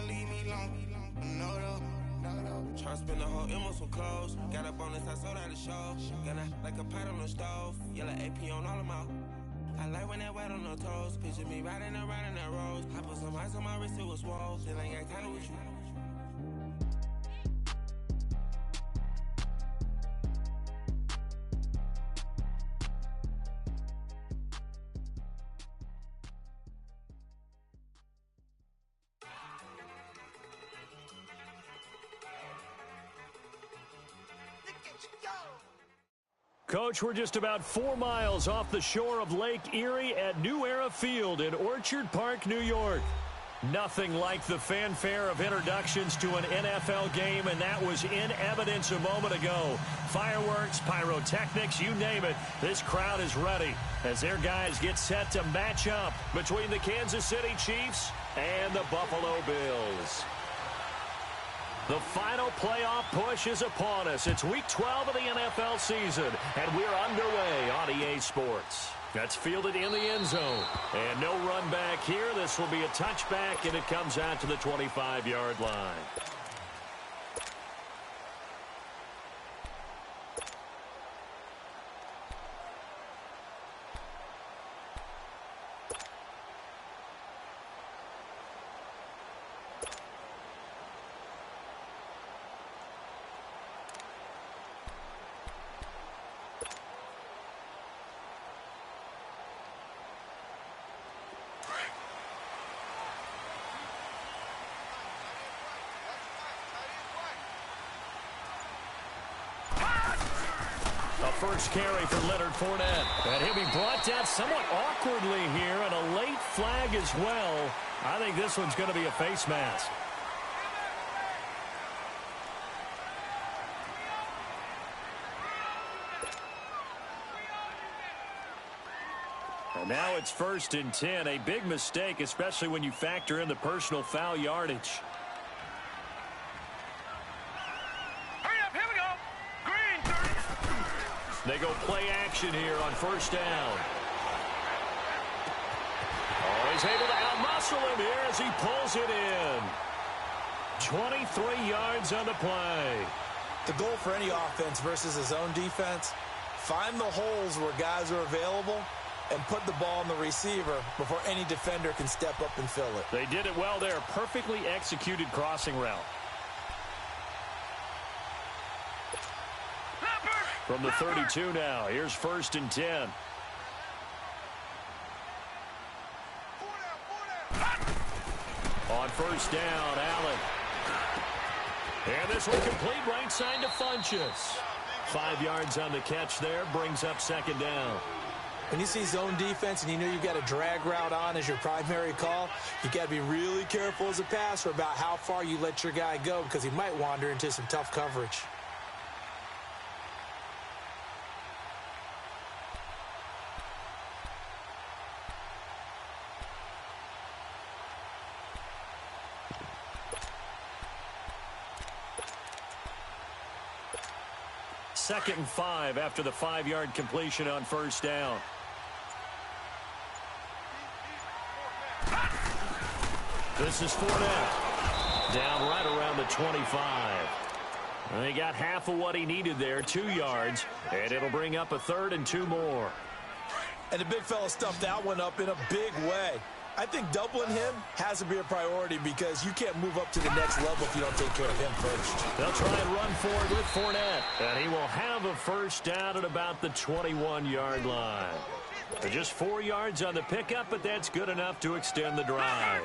tryna leave me alone. No, though. Tryna spend the whole M on some clothes. Got up on this, I sold out the show. Gonna like a pot on the stove. Yellow AP on all of my. I like when that wet on the toes. Picture me riding around in that rose. I put some ice on my wrist, it was swole. Still ain't got time with you. Coach, we're just about 4 miles off the shore of Lake Erie at New Era Field in Orchard Park, New York. Nothing like the fanfare of introductions to an NFL game, and that was in evidence a moment ago. Fireworks, pyrotechnics, you name it. This crowd is ready as their guys get set to match up between the Kansas City Chiefs and the Buffalo Bills. The final playoff push is upon us. It's Week 12 of the NFL season, and we're underway on EA Sports. That's fielded in the end zone. And no run back here. This will be a touchback, and it comes out to the 25-yard line. First carry for Leonard Fournette. And he'll be brought down somewhat awkwardly here, and a late flag as well. I think this one's going to be a face mask. And now it's 1st and 10. A big mistake, especially when you factor in the personal foul yardage. They go play action here on 1st down. Oh, he's able to outmuscle him here as he pulls it in. 23 yards on the play. The goal for any offense versus his own defense, find the holes where guys are available and put the ball in the receiver before any defender can step up and fill it. They did it well there. Perfectly executed crossing route. From the 32 now, here's 1st and 10. On 1st down, Allen. And this one complete right side to Funchess. 5 yards on the catch there, brings up 2nd down. When you see zone defense and you know you've got a drag route on as your primary call, you got to be really careful as a passer about how far you let your guy go because he might wander into some tough coverage. Second and 5 after the 5-yard completion on 1st down. This is Fournette. Down right around the 25. And he got half of what he needed there, 2 yards. And it'll bring up a 3rd and 2 more. And the big fella stuffed that one up in a big way. I think doubling him has to be a priority because you can't move up to the next level if you don't take care of him first. They'll try and run forward with Fournette. And he will have a 1st down at about the 21-yard line. Just 4 yards on the pickup, but that's good enough to extend the drive.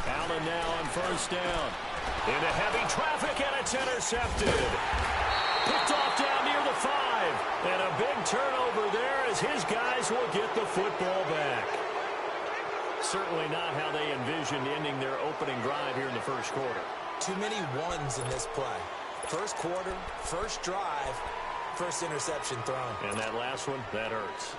Allen now on 1st down. Into heavy traffic, and it's intercepted. Picked off down near the 5. And a big turnover there as his guys will get the football back. Certainly not how they envisioned ending their opening drive here in the 1st quarter. Too many ones in this play. 1st quarter, 1st drive, 1st interception thrown. And that last one, that hurts.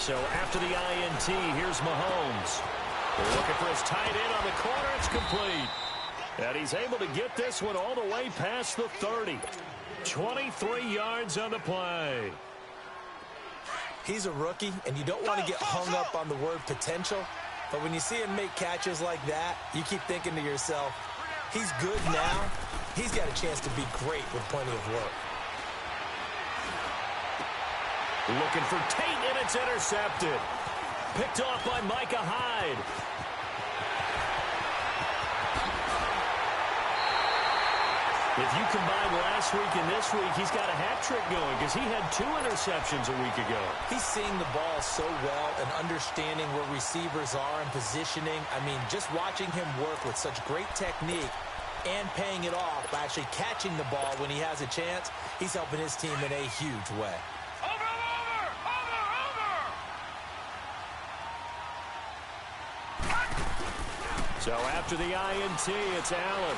So after the INT, here's Mahomes. Looking for his tight end on the corner. It's complete. And he's able to get this one all the way past the 30. 23 yards on the play. He's a rookie, and you don't want to get hung up on the word potential. But when you see him make catches like that, you keep thinking to yourself, he's good now. He's got a chance to be great with plenty of work. Looking for Tate, and it's intercepted. Picked off by Micah Hyde. If you combine last week and this week, he's got a hat trick going because he had 2 interceptions a week ago. He's seeing the ball so well and understanding where receivers are and positioning. I mean, just watching him work with such great technique and paying it off by actually catching the ball when he has a chance, he's helping his team in a huge way. So after the INT, it's Allen.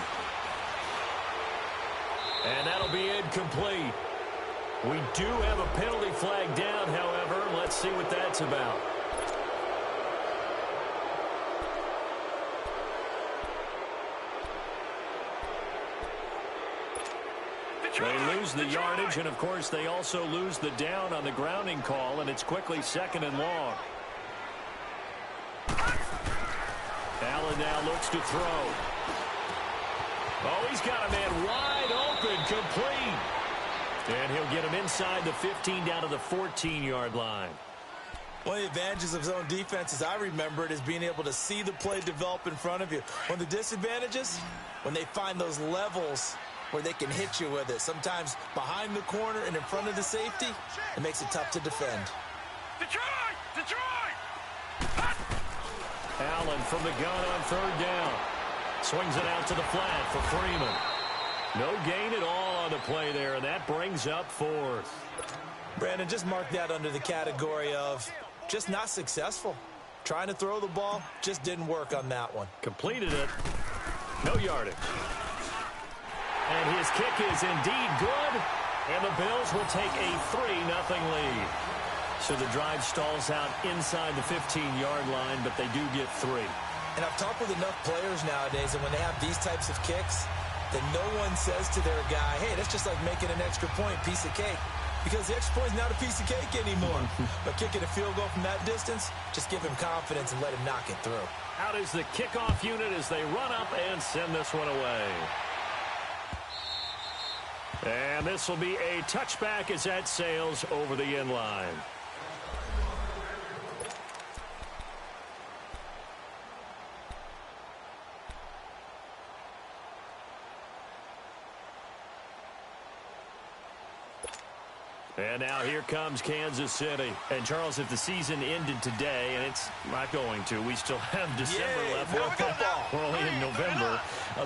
And that'll be incomplete. We do have a penalty flag down, however. Let's see what that's about. They lose the yardage, and, of course, they also lose the down on the grounding call, and it's quickly 2nd and long. Allen now looks to throw. Oh, he's got a man wide open, complete. And he'll get him inside the 15 down to the 14-yard line. One of the advantages of zone defense, as I remember it, is being able to see the play develop in front of you. One of the disadvantages, when they find those levels where they can hit you with it, sometimes behind the corner and in front of the safety, it makes it tough to defend. Detroit! Allen from the gun on 3rd down. Swings it out to the flat for Freeman. No gain at all on the play there, and that brings up 4th. Brandon, just mark that under the category of just not successful. Trying to throw the ball, just didn't work on that one. Completed it. No yardage. And his kick is indeed good, and the Bills will take a 3-0 lead. So the drive stalls out inside the 15-yard line, but they do get 3. And I've talked with enough players nowadays, and when they have these types of kicks, then no one says to their guy, hey, that's just like making an extra point, piece of cake. Because the extra point is not a piece of cake anymore. But kicking a field goal from that distance, just give him confidence and let him knock it through. Out is the kickoff unit as they run up and send this one away. And this will be a touchback as that sails over the end line. And now here comes Kansas City. And, Charles, if the season ended today, and it's not going to, we still have December left. We're only in November.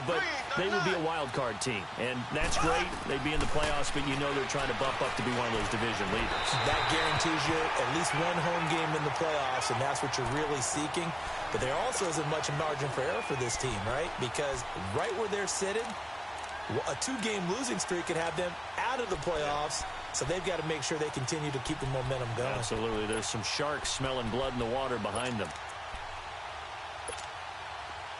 But they would be a wild card team. And that's great. They'd be in the playoffs, but you know they're trying to bump up to be one of those division leaders. That guarantees you at least one home game in the playoffs, and that's what you're really seeking. But there also isn't much margin for error for this team, right? Because right where they're sitting, a 2-game losing streak could have them out of the playoffs. So they've got to make sure they continue to keep the momentum going. Absolutely. There's some sharks smelling blood in the water behind them.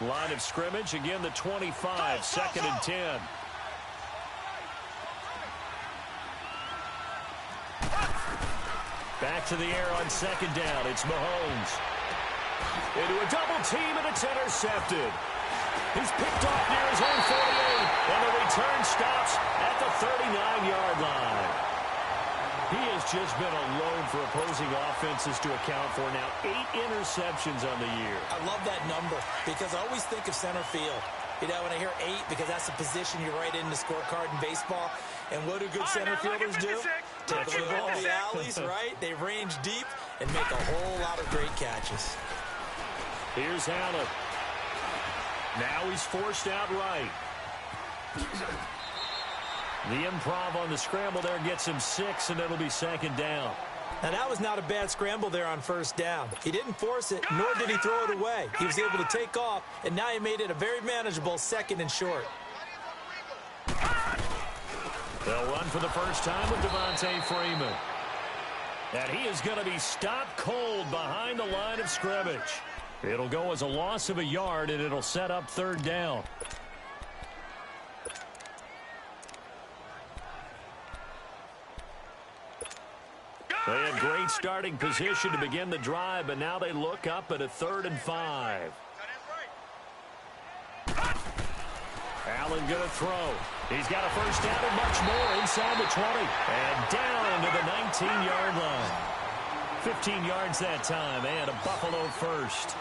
Line of scrimmage. Again, the 25. 2nd and 10. Back to the air on 2nd down. It's Mahomes. Into a double team, and it's intercepted. He's picked off near his own 48. And the return stops at the 39-yard line. He has just been alone for opposing offenses to account for now 8 interceptions on the year. I love that number because I always think of center field. You know, when I hear 8, because that's the position you write in the scorecard in baseball. And what do good center fielders do? Take the ball in the alleys, right? They range deep and make a whole lot of great catches. Here's Allen. Now he's forced out right. The improv on the scramble there gets him 6, and it'll be 2nd down. Now, that was not a bad scramble there on 1st down. He didn't force it, nor did he throw it away. He was able to take off, and now he made it a very manageable 2nd and short. They'll run for the first time with Devontae Freeman. And he is going to be stopped cold behind the line of scrimmage. It'll go as a loss of a yard, and it'll set up third down. They had great starting position to begin the drive, but now they look up at a 3rd and 5. Allen going to throw. He's got a first down and much more inside the 20. And down to the 19-yard line. 15 yards that time, and a Buffalo first.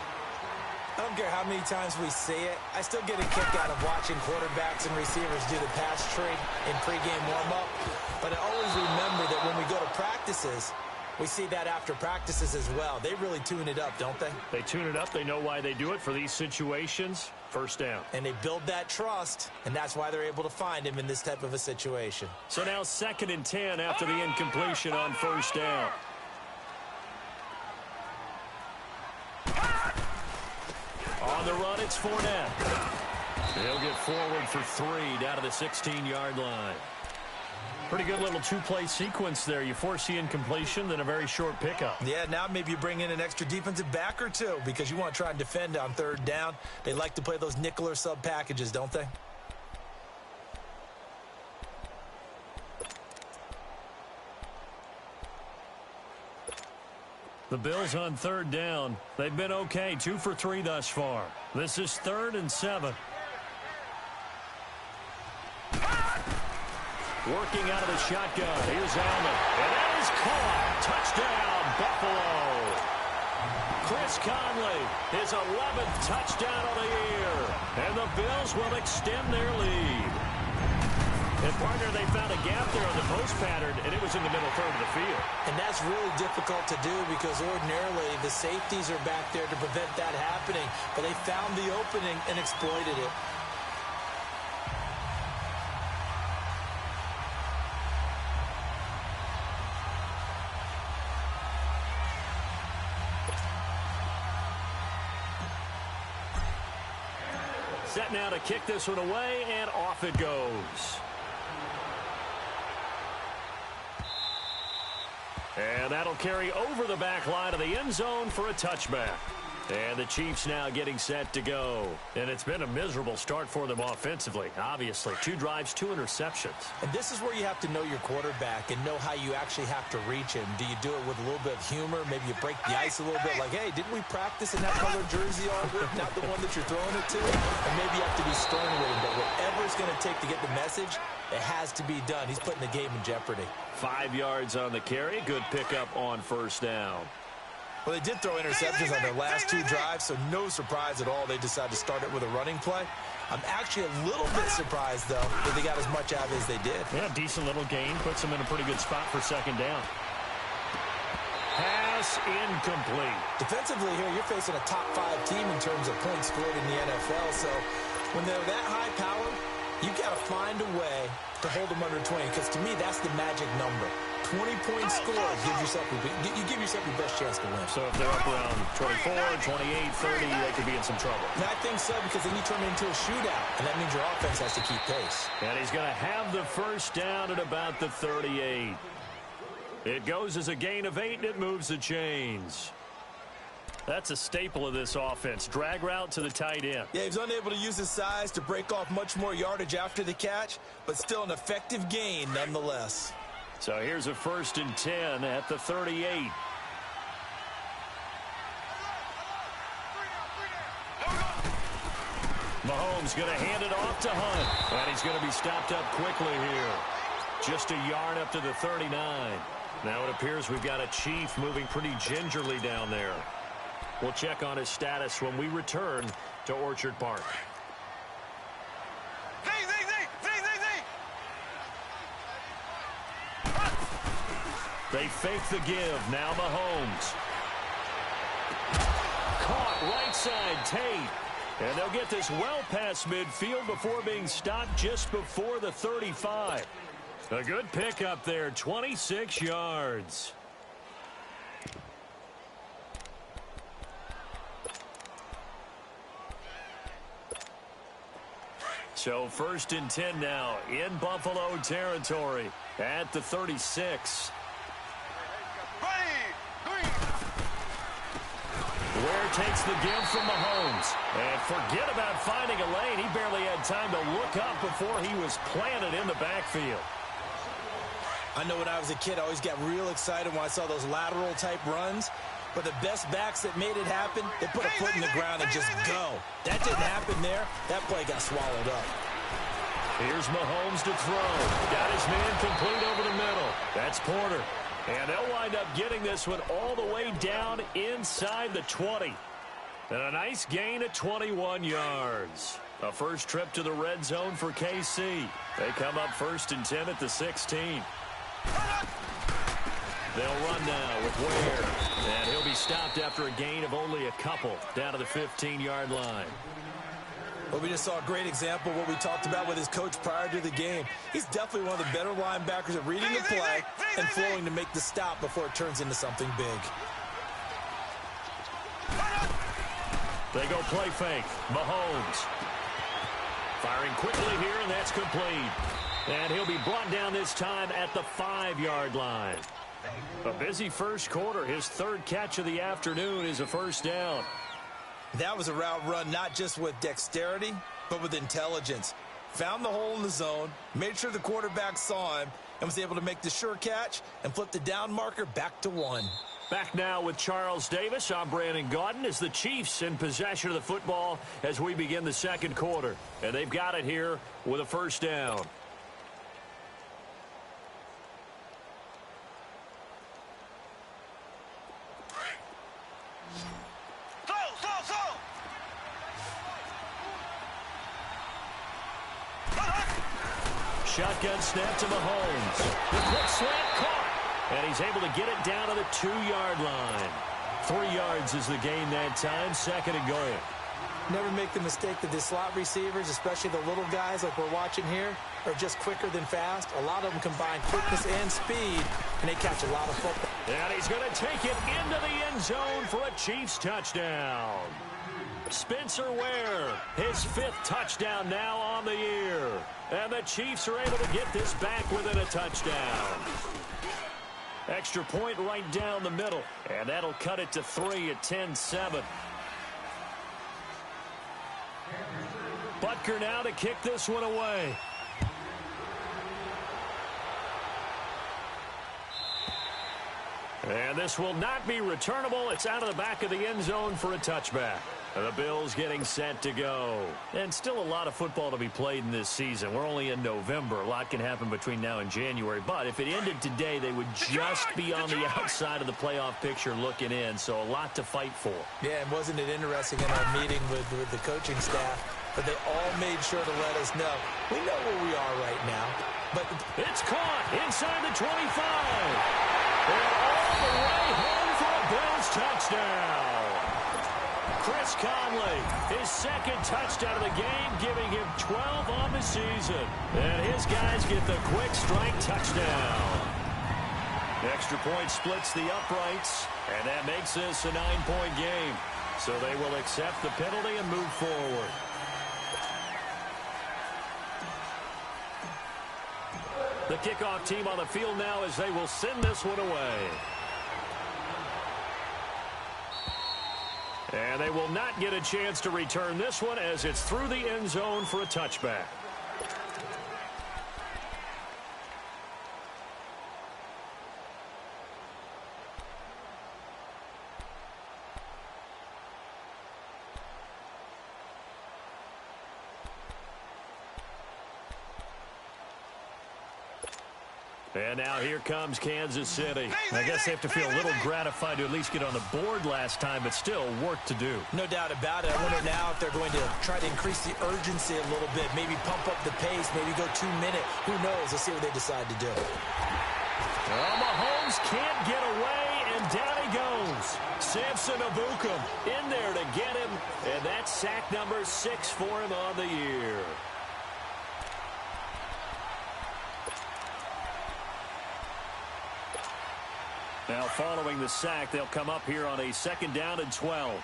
I don't care how many times we see it. I still get a kick out of watching quarterbacks and receivers do the pass trade in pregame warm-up. But I always remember that when we go to practices, we see that after practices as well. They really tune it up, don't they? They tune it up. They know why they do it for these situations. First down. And they build that trust, and that's why they're able to find him in this type of a situation. So now 2nd and 10 after the incompletion on first down. On the run, it's Fournette. He'll get forward for 3 down to the 16-yard line. Pretty good little two-play sequence there. You force the incompletion, then a very short pickup. Yeah, now maybe you bring in an extra defensive back or two because you want to try and defend on 3rd down. They like to play those nickel or sub packages, don't they? The Bills on 3rd down. They've been okay, 2 for 3 thus far. This is 3rd and 7. Working out of the shotgun. Here's Allen. And that is caught. Touchdown, Buffalo. Chris Conley, his 11th touchdown of the year. And the Bills will extend their lead. And, partner, they found a gap there on the post pattern, and it was in the middle third of the field. And that's really difficult to do because ordinarily the safeties are back there to prevent that happening. But they found the opening and exploited it. Set now to kick this one away, and off it goes. And that'll carry over the back line of the end zone for a touchback. And the Chiefs now getting set to go. And it's been a miserable start for them offensively, obviously. 2 drives, 2 interceptions. And this is where you have to know your quarterback and know how you actually have to reach him. Do you do it with a little bit of humor? Maybe you break the ice a little bit like, hey, didn't we practice in that colored jersey all week? Not the one that you're throwing it to? And maybe you have to be stern with him. But whatever it's going to take to get the message, it has to be done. He's putting the game in jeopardy. 5 yards on the carry. Good pickup on first down. Well, they did throw interceptions on their last 2 drives, so no surprise at all they decided to start it with a running play. I'm actually a little bit surprised, though, that they got as much out of it as they did. Yeah, decent little gain. Puts them in a pretty good spot for 2nd down. Pass incomplete. Defensively here, you're facing a top 5 team in terms of points scored in the NFL, so when they're that high powered, you've got to find a way to hold them under 20, because to me, that's the magic number. 20 points scored, you give yourself your best chance to win. So if they're up around 24, 28, 30, they could be in some trouble. And I think so, because then you turn it into a shootout, and that means your offense has to keep pace. And he's going to have the first down at about the 38. It goes as a gain of 8, and it moves the chains. That's a staple of this offense. Drag route to the tight end. Yeah, he's unable to use his size to break off much more yardage after the catch, but still an effective gain nonetheless. So here's a 1st and 10 at the 38. Mahomes going to hand it off to Hunt. And he's going to be stopped up quickly here. Just a yard up to the 39. Now it appears we've got a Chief moving pretty gingerly down there. We'll check on his status when we return to Orchard Park. They fake the give. Now Mahomes. Caught right side Tate. And they'll get this well past midfield before being stopped just before the 35. A good pickup there, 26 yards. So 1st and 10 now in Buffalo territory at the 36. Ready, takes the give from Mahomes. And forget about finding a lane. He barely had time to look up before he was planted in the backfield. I know when I was a kid, I always got real excited when I saw those lateral-type runs. But the best backs that made it happen, they put a foot in the ground and just go. That didn't happen there. That play got swallowed up. Here's Mahomes to throw. Got his man complete over the middle. That's Porter. And they'll wind up getting this one all the way down inside the 20. And a nice gain of 21 yards. A first trip to the red zone for KC. They come up 1st and 10 at the 16. They'll run now with Ware. And he'll be stopped after a gain of only a couple down to the 15-yard line. Well, we just saw a great example of what we talked about with his coach prior to the game. He's definitely one of the better linebackers at reading the play and flowing to make the stop before it turns into something big. They go play fake. Mahomes. Firing quickly here, and that's complete. And he'll be brought down this time at the 5-yard line. A busy first quarter. His 3rd catch of the afternoon is a first down. That was a route run not just with dexterity, but with intelligence. Found the hole in the zone, made sure the quarterback saw him, and was able to make the sure catch and flip the down marker back to 1. Back now with Charles Davis. I'm Brandon Gaudin as the Chiefs in possession of the football as we begin the second quarter. And they've got it here with a first down. Shotgun snap to Mahomes. The quick slant caught. And he's able to get it down to the 2-yard line. 3 yards is the gain that time. 2nd and goal. Never make the mistake that the slot receivers, especially the little guys like we're watching here, are just quicker than fast. A lot of them combine quickness and speed, and they catch a lot of football. And he's going to take it into the end zone for a Chiefs touchdown. Spencer Ware, his 5th touchdown now on the year. And the Chiefs are able to get this back within a touchdown. Extra point right down the middle. And that'll cut it to 3 at 10-7. Butker now to kick this one away. And this will not be returnable. It's out of the back of the end zone for a touchback. And the Bills getting set to go. And still a lot of football to be played in this season. We're only in November. A lot can happen between now and January. But if it ended today, they would just be on the outside of the playoff picture looking in. So a lot to fight for. Yeah, and wasn't it interesting in our meeting with the coaching staff? But they all made sure to let us know. We know where we are right now. But it's caught inside the 25. And all the way home for a Bills touchdown. Chris Conley, his 2nd touchdown of the game, giving him 12 on the season. And his guys get the quick strike touchdown. Extra point splits the uprights, and that makes this a 9-point game. So they will accept the penalty and move forward. The kickoff team on the field now as they will send this one away. And they will not get a chance to return this one as it's through the end zone for a touchback. And now here comes Kansas City. I guess they have to feel a little gratified to at least get on the board last time, but still work to do. No doubt about it. I wonder now if they're going to try to increase the urgency a little bit, maybe pump up the pace, maybe go 2-minute. Who knows? Let's see what they decide to do. Well, Mahomes can't get away, and down he goes. Samson Abukum in there to get him, and that's sack number 6 for him on the year. Now, following the sack, they'll come up here on a 2nd down and 12.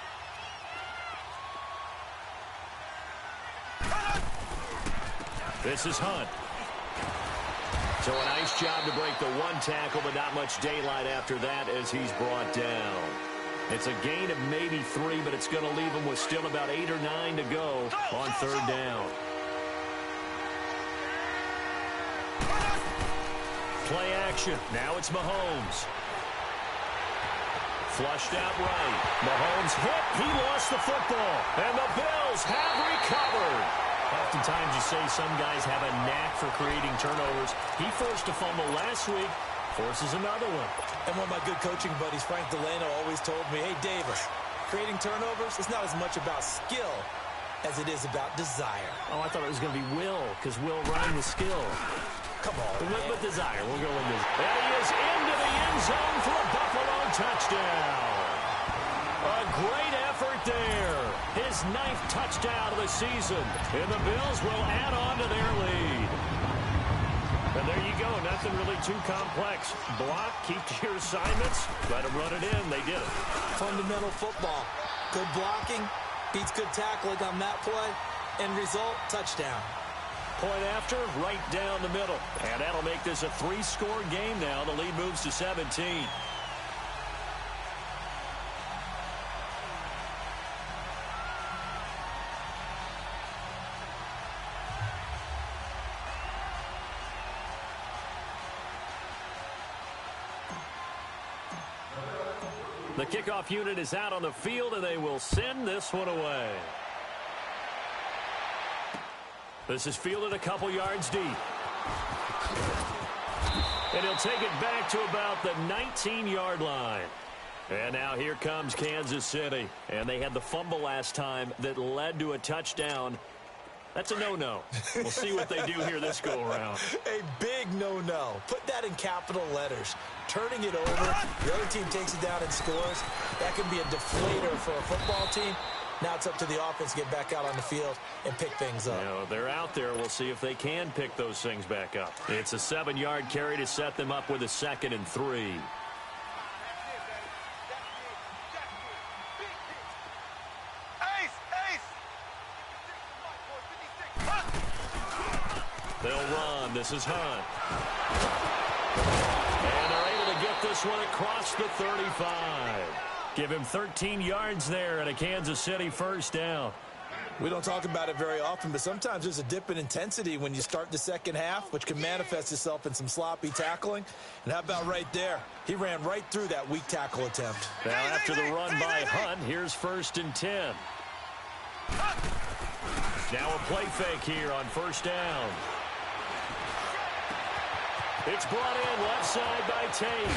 This is Hunt. So a nice job to break the 1 tackle, but not much daylight after that as he's brought down. It's a gain of maybe 3, but it's going to leave them with still about 8 or 9 to go on third down. Play action. Now it's Mahomes. Flushed out right. Mahomes hit. He lost the football. And the Bills have recovered. Oftentimes you say some guys have a knack for creating turnovers. He forced a fumble last week. Forces another one. And one of my good coaching buddies, Frank Delano, always told me, hey, Davis, creating turnovers is not as much about skill as it is about desire. Oh, I thought it was going to be Will, because Will rhymed with skill. Come on, we went with desire. We'll go with this. And he is into the end zone for a Buffalo touchdown. A great effort there. His 9th touchdown of the season. And the Bills will add on to their lead. And there you go. Nothing really too complex. Block, keep to your assignments, let them run it in. They did it. Fundamental football. Good blocking, beats good tackling on that play. End result, touchdown. Point after, right down the middle. And that'll make this a 3-score game now. The lead moves to 17. The kickoff unit is out on the field, and they will send this one away. This is fielded a couple yards deep. And he'll take it back to about the 19-yard line. And now here comes Kansas City. And they had the fumble last time that led to a touchdown. That's a no-no. We'll see what they do here this go-around. A big no-no. Put that in capital letters. Turning it over, the other team takes it down and scores. That can be a deflator for a football team. Now it's up to the offense to get back out on the field and pick things up. You know, they're out there. We'll see if they can pick those things back up. It's a 7-yard carry to set them up with a 2nd and 3. They'll run. This is Hunt. And they're able to get this one across the 35. Give him 13 yards there and a Kansas City first down. We don't talk about it very often, but sometimes there's a dip in intensity when you start the second half, which can manifest itself in some sloppy tackling. And how about right there? He ran right through that weak tackle attempt. Now after the run by Hunt, here's 1st and 10. Now a play fake here on first down. It's brought in left side by Tate.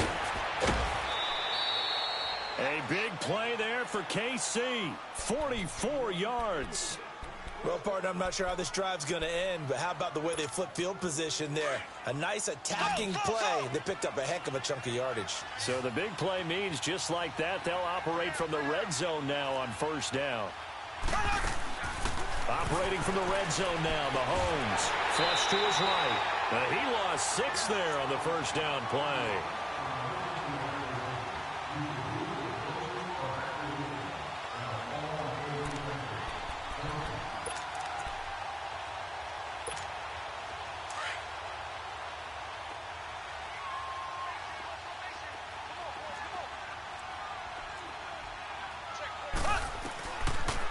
A big play there for KC. 44 yards. Well, partner, I'm not sure how this drive's going to end, but how about the way they flip field position there? A nice attacking play that picked up a heck of a chunk of yardage. So the big play means just like that, they'll operate from the red zone now on first down. Operating from the red zone now, Mahomes. Flush to his right. He lost 6 there on the first down play.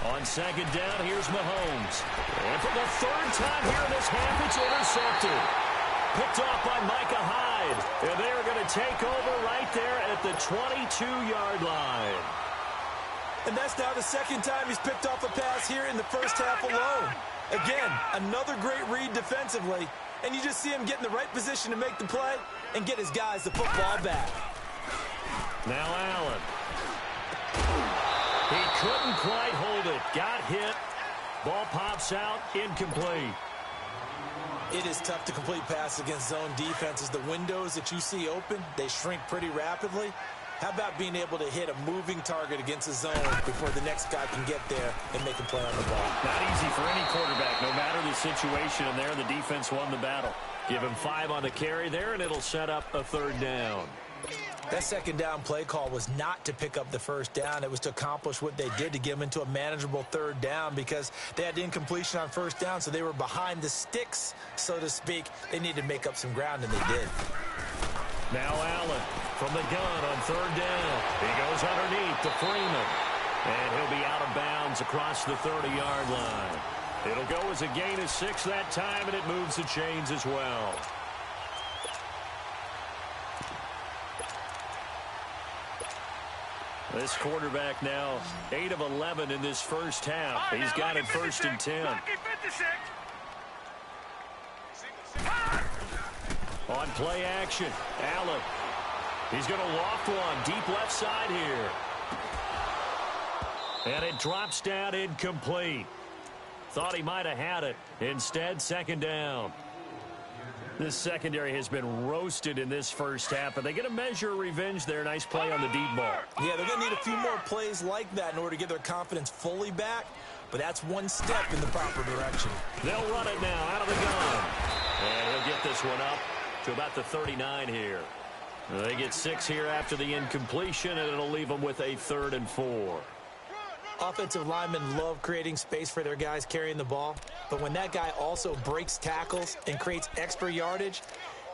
On second down, here's Mahomes. And for the 3rd time here in this half, it's intercepted. Picked off by Micah Hyde. And they are going to take over right there at the 22-yard line. And that's now the 2nd time he's picked off a pass here in the first half alone. Again, another great read defensively. And you just see him get in the right position to make the play and get his guys the football back. Now Allen. He couldn't quite hold it. Got hit. Ball pops out. Incomplete. It is tough to complete passes against zone defenses. The windows that you see open, they shrink pretty rapidly. How about being able to hit a moving target against a zone before the next guy can get there and make a play on the ball? Not easy for any quarterback, no matter the situation. And there, the defense won the battle. Give him 5 on the carry there, and it'll set up a 3rd down. That 2nd down play call was not to pick up the 1st down. It was to accomplish what they did to get them into a manageable 3rd down because they had incompletion on 1st down, so they were behind the sticks, so to speak. They needed to make up some ground, and they did. Now Allen from the gun on third down. He goes underneath to Freeman. And he'll be out of bounds across the 30-yard line. It'll go as a gain of 6 that time, and it moves the chains as well. This quarterback now 8 of 11 in this first half. He's got it 1st and 10. On play action, Allen. He's going to loft one deep left side here. And it drops down incomplete. Thought he might have had it. Instead, 2nd down. This secondary has been roasted in this first half. Are they going to measure revenge there? Nice play on the deep ball. Yeah, they're going to need a few more plays like that in order to get their confidence fully back. But that's one step in the proper direction. They'll run it now out of the gun. And he'll get this one up to about the 39 here. They get 6 here after the incompletion, and it'll leave them with a 3rd and 4. Offensive linemen love creating space for their guys carrying the ball, but when that guy also breaks tackles and creates extra yardage,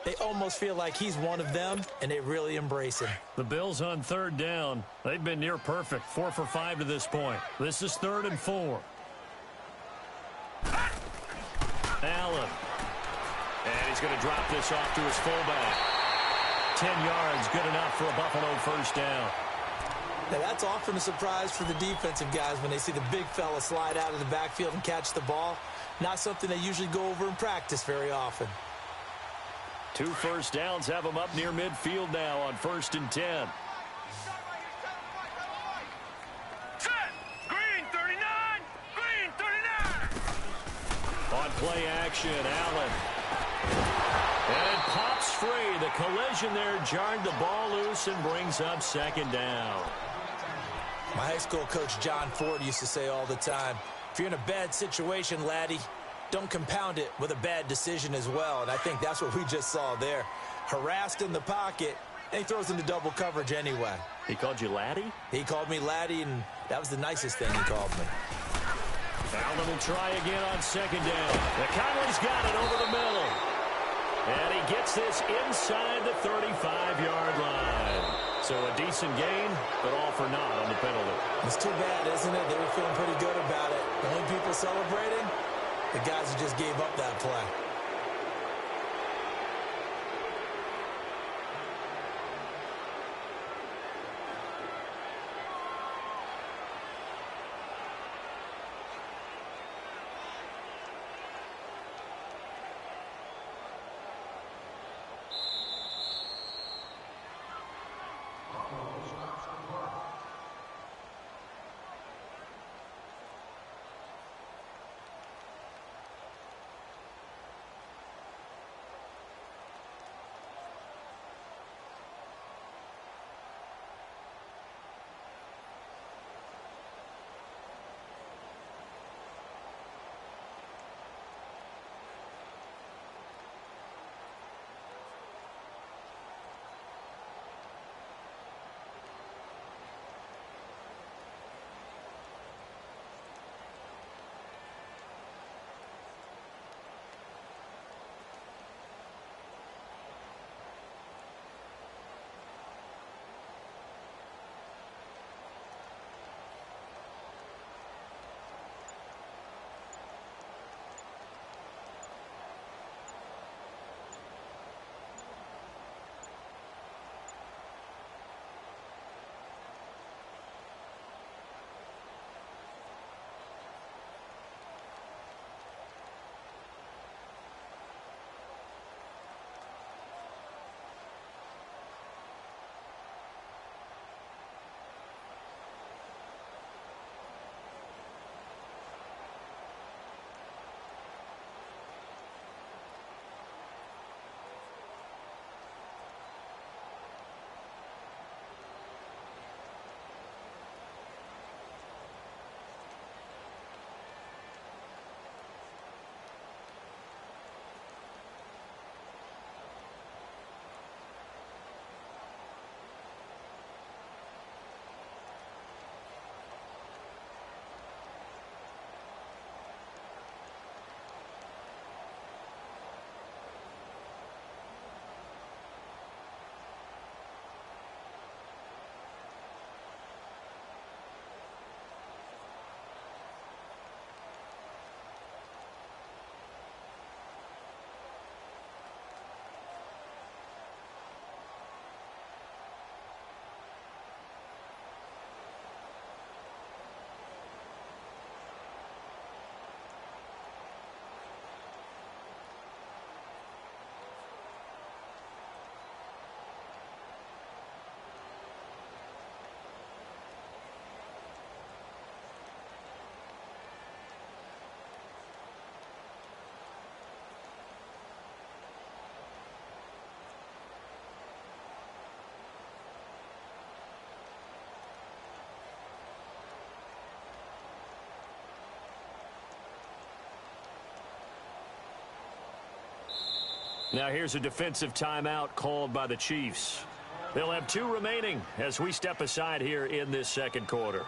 they almost feel like he's one of them, and they really embrace him. The Bills on 3rd down. They've been near perfect, 4 for 5 to this point. This is 3rd and 4. Allen. And he's going to drop this off to his fullback. 10 yards, good enough for a Buffalo 1st down. Now, that's often a surprise for the defensive guys when they see the big fella slide out of the backfield and catch the ball. Not something they usually go over in practice very often. 2 first downs have them up near midfield now on 1st and 10. Green 39! Green 39! On play action, Allen. And it pops free. The collision there jarred the ball loose and brings up 2nd down. My high school coach, John Ford, used to say all the time, if you're in a bad situation, laddie, don't compound it with a bad decision as well. And I think that's what we just saw there. Harassed in the pocket, and he throws into double coverage anyway. He called you laddie? He called me laddie, and that was the nicest thing he called me. Allen will try again on 2nd down. Conley's got it over the middle. And he gets this inside the 35-yard line. So a decent gain, but all for naught on the penalty. It's too bad, isn't it? They were feeling pretty good about it. The only people celebrating, the guys who just gave up that play. Now here's a defensive timeout called by the Chiefs. They'll have 2 remaining as we step aside here in this second quarter.